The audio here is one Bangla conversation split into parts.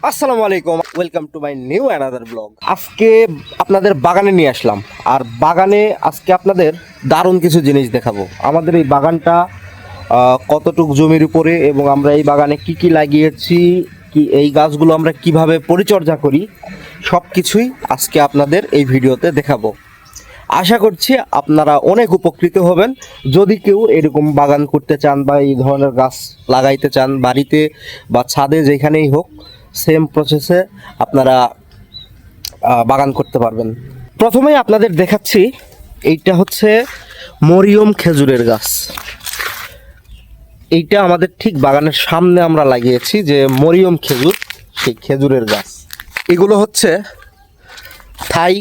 আসসালামু আলাইকুম, welcome to my new another blog. আজকে আপনাদের বাগানে নিয়ে আসলাম, আর বাগানে আজকে আপনাদের দারুণ কিছু জিনিস দেখাবো। আমাদের এই বাগানটা কতটুক জমির উপরে এবং আমরা এই বাগানে কি কি লাগিয়েছি, কি এই গাছগুলো আমরা কিভাবে পরিচর্যা করি, সব কিছুই আজকে আপনাদের এই ভিডিওতে দেখাবো। আশা করছি আপনারা অনেক উপকৃত হবেন। যদি কেউ এরকম বাগান করতে চান বা এই ধরনের গাছ লাগাইতে চান বাড়িতে বা ছাদে, যেখানেই হোক, সেম প্রসেসে আপনারা বাগান করতে পারবেন। প্রথমেই আপনাদের দেখাচ্ছি, এইটা হচ্ছে মরিয়ম খেজুরের গাছ। এইটা আমাদের ঠিক বাগানের সামনে আমরা লাগিয়েছি, যে মরিয়ম খেজুর, সেই খেজুরের গাছ। এগুলো হচ্ছে থাই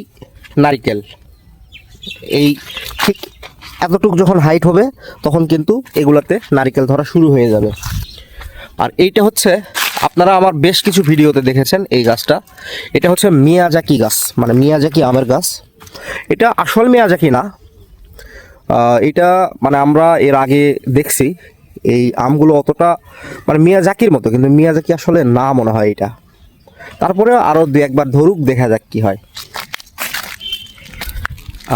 নারকেল। এই ঠিক এতটুকু যখন হাইট হবে তখন কিন্তু এগুলাতে নারকেল ধরা শুরু হয়ে যাবে। আর এইটা হচ্ছে, আপনারা আমার বেশ কিছু ভিডিওতে দেখেছেন এই গাছটা। এটা হচ্ছে মিয়াজাকি গাছ, মানে মিয়াজাকি আমের গাছ। এটা আসল মিয়াজাকি না, এটা মানে আমরা এর আগে দেখছি এই আমগুলো অতটা মানে মিয়াজাকির মতো, কিন্তু মিয়াজাকি আসলে না মনে হয় এটা। তারপরে আরও দু একবার ধরুক, দেখা যাক কি হয়।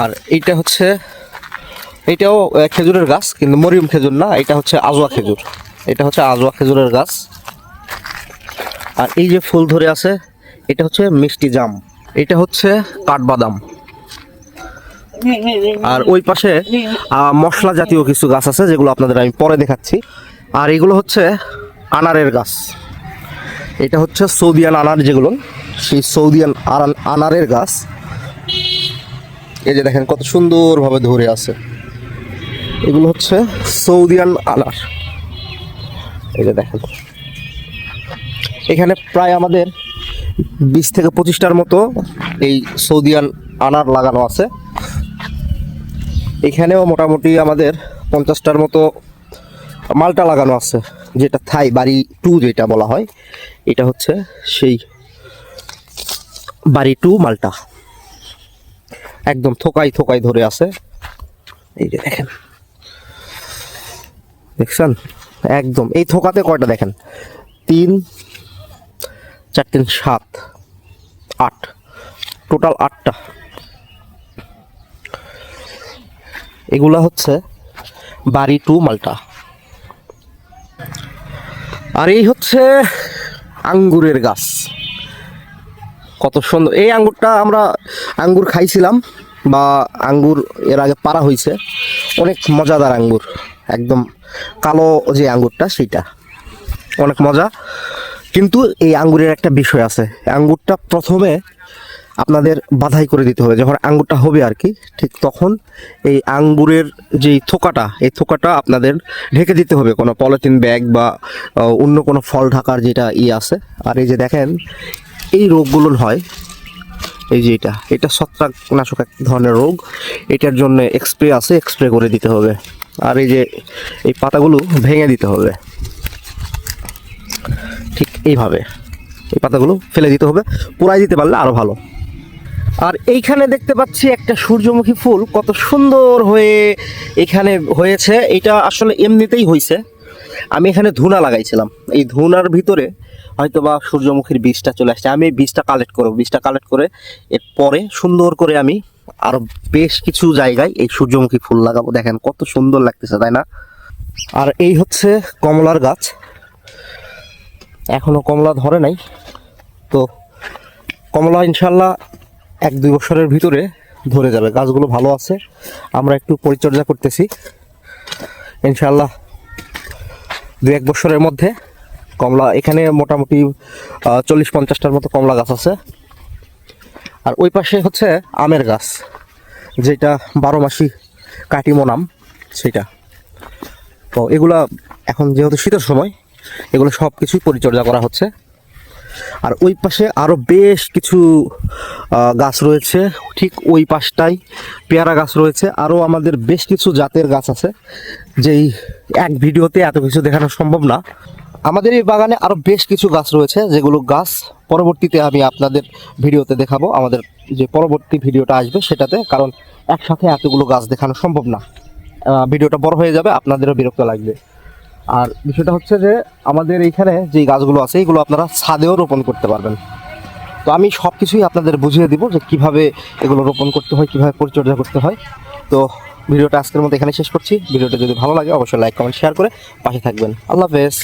আর এইটা হচ্ছে, এইটাও খেজুরের গাছ, কিন্তু মরিয়ম খেজুর না, এটা হচ্ছে আজওয়া খেজুর। এটা হচ্ছে আজওয়া খেজুরের গাছ। আর এই যে ফুল ধরে আছে, এটা হচ্ছে মিষ্টি জাম। এটা হচ্ছে কাঠবাদাম। আর ওই পাশে মশলা জাতীয় কিছু গাছ আছে, যেগুলো আপনাদের আমি পরে দেখাচ্ছি। আর এগুলো হচ্ছে আনারের গাছ। এটা হচ্ছে সৌদিয়ান আনার, যেগুলো সেই সৌদিয়ান আনারের গাছ। এই যে দেখেন কত সুন্দরভাবে ধরে আছে, এগুলো হচ্ছে সৌদিয়ান আনার। এই যে দেখেন, এখানে প্রায় আমাদের 20 থেকে 25টার মতো এই সৌদিয়ান আনার লাগানো আছে। এখানেও মোটামুটি আমাদের 50টার মতো মালটা লাগানো আছে, যেটা থাই বাড়ি 2 যেটা বলা হয়। এটা হচ্ছে সেই বাড়ি 2 মালটা, একদম থোকাই থোকাই ধরে আছে। এই যে দেখেন, দেখছেন একদম এই থোকাতে কয়টা দেখেন, 3 4 3 7 8, টোটাল 8টা। এগুলা হচ্ছে বাড়ি 2 মালটা। আর এই হচ্ছে আঙ্গুরের গাছ। কত সুন্দর এই আঙ্গুরটা! আমরা আঙ্গুর খাইছিলাম, বা আঙ্গুর এর আগে পাড়া হয়েছে। অনেক মজাদার আঙ্গুর, একদম কালো যে আঙ্গুরটা, সেইটা অনেক মজা। কিন্তু এই আঙ্গুরের একটা বিষয় আছে, আঙ্গুরটা প্রথমে আপনাদের বাধাই করে দিতে হবে। যখন আঙ্গুরটা হবে আর কি, ঠিক তখন এই আঙ্গুরের যেই থোকাটা, এই থোকাটা আপনাদের ঢেকে দিতে হবে কোনো পলিথিন ব্যাগ বা অন্য কোনো ফল ঢাকার যেটা আছে। আর এই যে দেখেন, এই রোগগুলো হয়, এই যে এটা ছত্রাকনাশক এক ধরনের রোগ। এটার জন্য স্প্রে আছে, স্প্রে করে দিতে হবে। আর এই যে এই পাতাগুলো ভেঙে দিতে হবে, ঠিক এইভাবে এই পাতাগুলো ফেলে দিতে হবে। পুরাই দিতে পারলে আরও ভালো। আর এইখানে দেখতে পাচ্ছি একটা সূর্যমুখী ফুল, কত সুন্দর হয়ে এখানে হয়েছে। এটা আসলে এমনিতেই হয়েছে। আমি এখানে ধুনা লাগাইছিলাম, এই ধুনার ভিতরে হয়তো বা সূর্যমুখীর বীজটা চলে আসছে। আমি এই বীজটা কালেক্ট করবো, বীজটা কালেক্ট করে এরপরে সুন্দর করে আমি আরও বেশ কিছু জায়গায় এই সূর্যমুখী ফুল লাগাবো। দেখেন কত সুন্দর লাগতেছে, তাই না? আর এই হচ্ছে কমলার গাছ। এখনো কমলা ধরে নাই, তো কমলা ইনশাল্লাহ 1-2 বছরের ভিতরে ধরে যাবে। গাছগুলো ভালো আছে, আমরা একটু পরিচর্যা করতেছি। ইনশাল্লাহ 2-1 বছরের মধ্যে কমলা, এখানে মোটামুটি 40-50টার মতো কমলা গাছ আছে। আর ওই পাশে হচ্ছে আমের গাছ, যেটা 12 মাসি কাটিমন আম, সেটা। তো এগুলা এখন যেহেতু শীতের সময়, এগুলো সব কিছুই পরিচর্যা করা হচ্ছে। আর ওই পাশে আরও বেশ কিছু গাছ রয়েছে, ঠিক ওই পাশটাই পেয়ারা গাছ রয়েছে। আরও আমাদের বেশ কিছু জাতের গাছ আছে, যেই এক ভিডিওতে এত কিছু দেখানো সম্ভব না। আমাদের এই বাগানে আরও বেশ কিছু গাছ রয়েছে, যেগুলো গাছ পরবর্তীতে আমি আপনাদের ভিডিওতে দেখাবো, আমাদের যে পরবর্তী ভিডিওটা আসবে সেটাতে। কারণ একসাথে এতগুলো গাছ দেখানো সম্ভব না, ভিডিওটা বড় হয়ে যাবে, আপনাদেরও বিরক্ত লাগবে। আর বিষয়টা হচ্ছে যে আমাদের এইখানে যে গাছগুলো আছে এগুলো আপনারা ছাদেও রোপণ করতে পারবেন। তো আমি সব কিছুই আপনাদের বুঝিয়ে দিব যে কিভাবে এগুলো রোপণ করতে হয়, কিভাবে পরিচর্যা করতে হয়। তো ভিডিওটা আজকের মতো এখানে শেষ করছি। ভিডিওটা যদি ভালো লাগে অবশ্যই লাইক কমেন্ট শেয়ার করে পাশে থাকবেন। আল্লাহ হাফেজ।